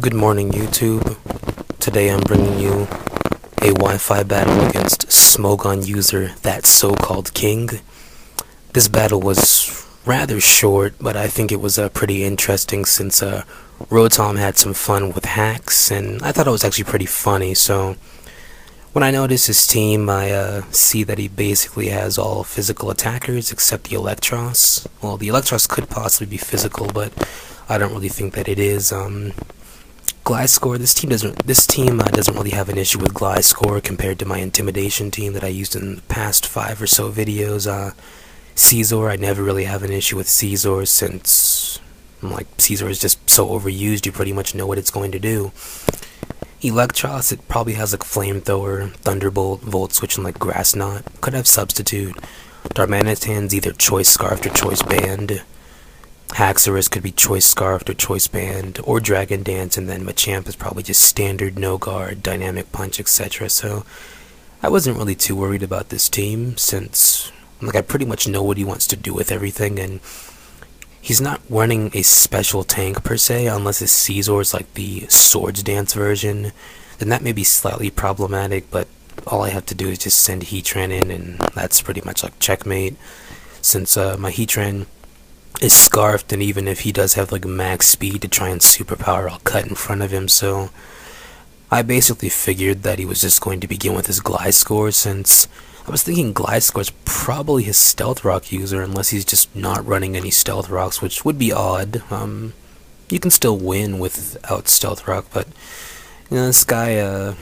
Good morning, YouTube. Today I'm bringing you a Wi-Fi battle against Smogon user ThatSoCalledKing. This battle was rather short, but I think it was pretty interesting since Rotom had some fun with hacks, and I thought it was actually pretty funny. So when I notice his team, I see that he basically has all physical attackers except the Electros. Well, the Electros could possibly be physical, but I don't really think that it is. Gliscor, this team doesn't really have an issue with Gliscor compared to my Intimidation team that I used in the past 5 or so videos. Caesar, I never really have an issue with Caesar since Caesar is just so overused, you pretty much know what it's going to do. Electros, it probably has Flamethrower, Thunderbolt, Volt Switch, and Grass Knot. Could have Substitute. Darmanitan's either Choice Scarfed or Choice Band. Haxorus could be Choice Scarfed or Choice Band, or Dragon Dance, and then Machamp is probably just standard, no guard, Dynamic Punch, etc. So I wasn't really too worried about this team since I pretty much know what he wants to do with everything, and he's not running a special tank per se, unless his Caesar is the Swords Dance version. Then that may be slightly problematic, but all I have to do is just send Heatran in, and that's pretty much checkmate. Since my Heatran is scarfed, and even if he does have max speed to try and superpower, I'll cut in front of him. So I basically figured that he was just going to begin with his Gliscor, since I was thinking Gliscor's probably his Stealth Rock user, unless he's just not running any Stealth Rocks, which would be odd. You can still win without Stealth Rock, but this guy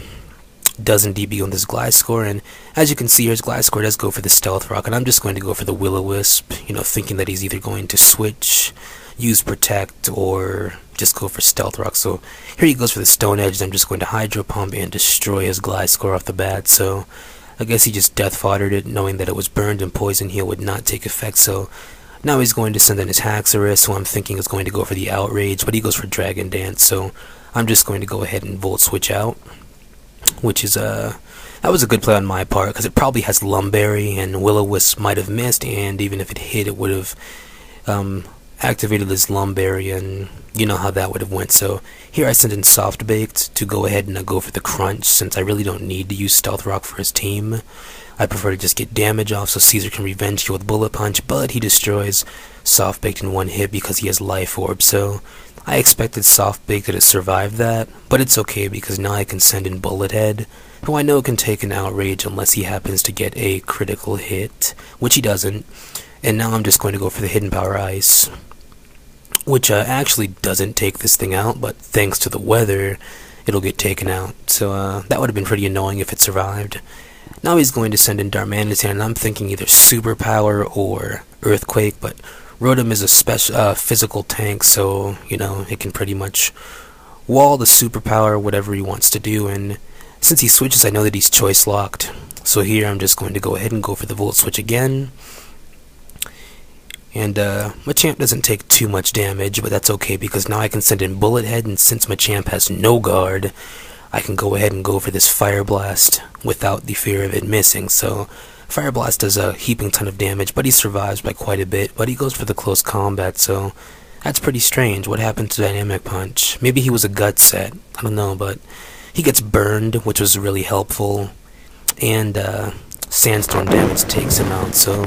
doesn't DB on this Gliscor, and as you can see here, his Gliscor does go for the Stealth Rock, and I'm just going to go for the Will-O-Wisp, thinking that he's either going to switch, use Protect, or just go for Stealth Rock. So here he goes for the Stone Edge, and I'm just going to Hydro Pump and destroy his Gliscor off the bat. So I guess he just Death Foddered it, knowing that it was burned and Poison Heal would not take effect. So now he's going to send in his Haxorus, who I'm thinking is going to go for the Outrage, but he goes for Dragon Dance. So I'm just going to go ahead and Volt Switch out, which is that was a good play on my part, because it probably has Lumberry, and Will-O-Wisp might have missed, and even if it hit, it would have activated this Lumberry, and you know how that would have went. So here I send in Soft Baked to go ahead and go for the Crunch, since I really don't need to use Stealth Rock for his team. I prefer to just get damage off so Caesar can Revenge Heal with Bullet Punch, but he destroys Soft Baked in one hit because he has Life Orb. So I expected Soft Baked to survive that, but it's okay because now I can send in Bullet Head, who I know can take an Outrage unless he happens to get a critical hit, which he doesn't. And now I'm just going to go for the Hidden Power Ice, which actually doesn't take this thing out, but thanks to the weather, it'll get taken out. So that would have been pretty annoying if it survived. Now he's going to send in Darmanitan, and I'm thinking either Superpower or Earthquake, but Rotom is a physical tank, so it can pretty much wall the Superpower, whatever he wants to do. And since he switches, I know that he's choice locked. So here I'm just going to go ahead and go for the Volt Switch again. And Machamp doesn't take too much damage, but that's okay because now I can send in Bullet Head, and since Machamp has no guard, I can go ahead and go for this Fire Blast without the fear of it missing. So Fire Blast does a heaping ton of damage, but he survives by quite a bit, but he goes for the Close Combat, so that's pretty strange. What happened to Dynamic Punch? Maybe he was a gut set, I don't know, but he gets burned, which was really helpful, and Sandstorm damage takes him out. So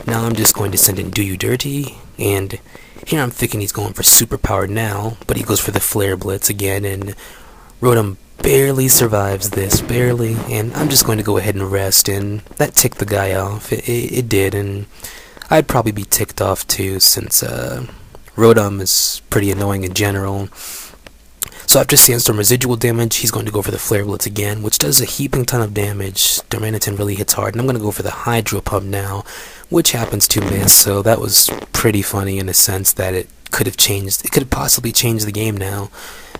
now I'm just going to send in Do You Dirty, and here I'm thinking he's going for Superpower now, but he goes for the Flare Blitz again, and Rotom barely survives this, barely, and I'm just going to go ahead and rest, and that ticked the guy off. It did, and I'd probably be ticked off too, since Rotom is pretty annoying in general. So after Sandstorm residual damage, he's going to go for the Flare Blitz again, which does a heaping ton of damage. Darmanitan really hits hard, and I'm going to go for the Hydro Pump now, which happens to miss. So that was pretty funny in a sense that it could have possibly changed the game now,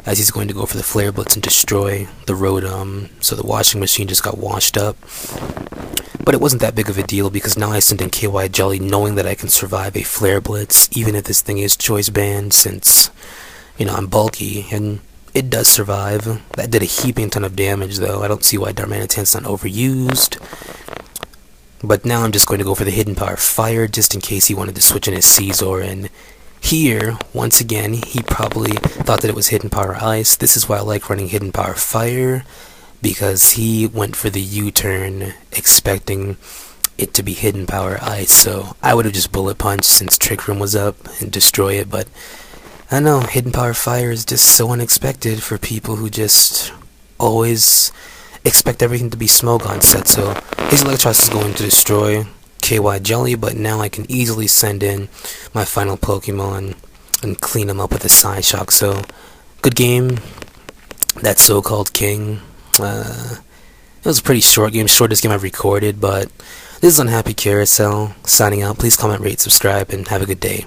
as he's going to go for the Flare Blitz and destroy the Rotom. So the washing machine just got washed up. But it wasn't that big of a deal because now I send in KY Jelly knowing that I can survive a Flare Blitz, even if this thing is choice banned, since I'm bulky, and it does survive. That did a heaping ton of damage though. I don't see why Darmanitan's not overused. But now I'm just going to go for the Hidden Power Fire, just in case he wanted to switch in his Caesar, and Here, once again, he probably thought that it was Hidden Power Ice. This is why I like running Hidden Power Fire, because he went for the U-turn expecting it to be Hidden Power Ice. So I would have just Bullet Punched since Trick Room was up and destroy it, but I know Hidden Power Fire is just so unexpected for people who just always expect everything to be Smogon set. So his Electros is going to destroy KY Jelly, but now I can easily send in my final Pokemon and clean him up with a Psyshock. So good game. That so-called King. It was a pretty short game, shortest game I've recorded, but this is Unhappy Carousel, signing out. Please comment, rate, subscribe, and have a good day.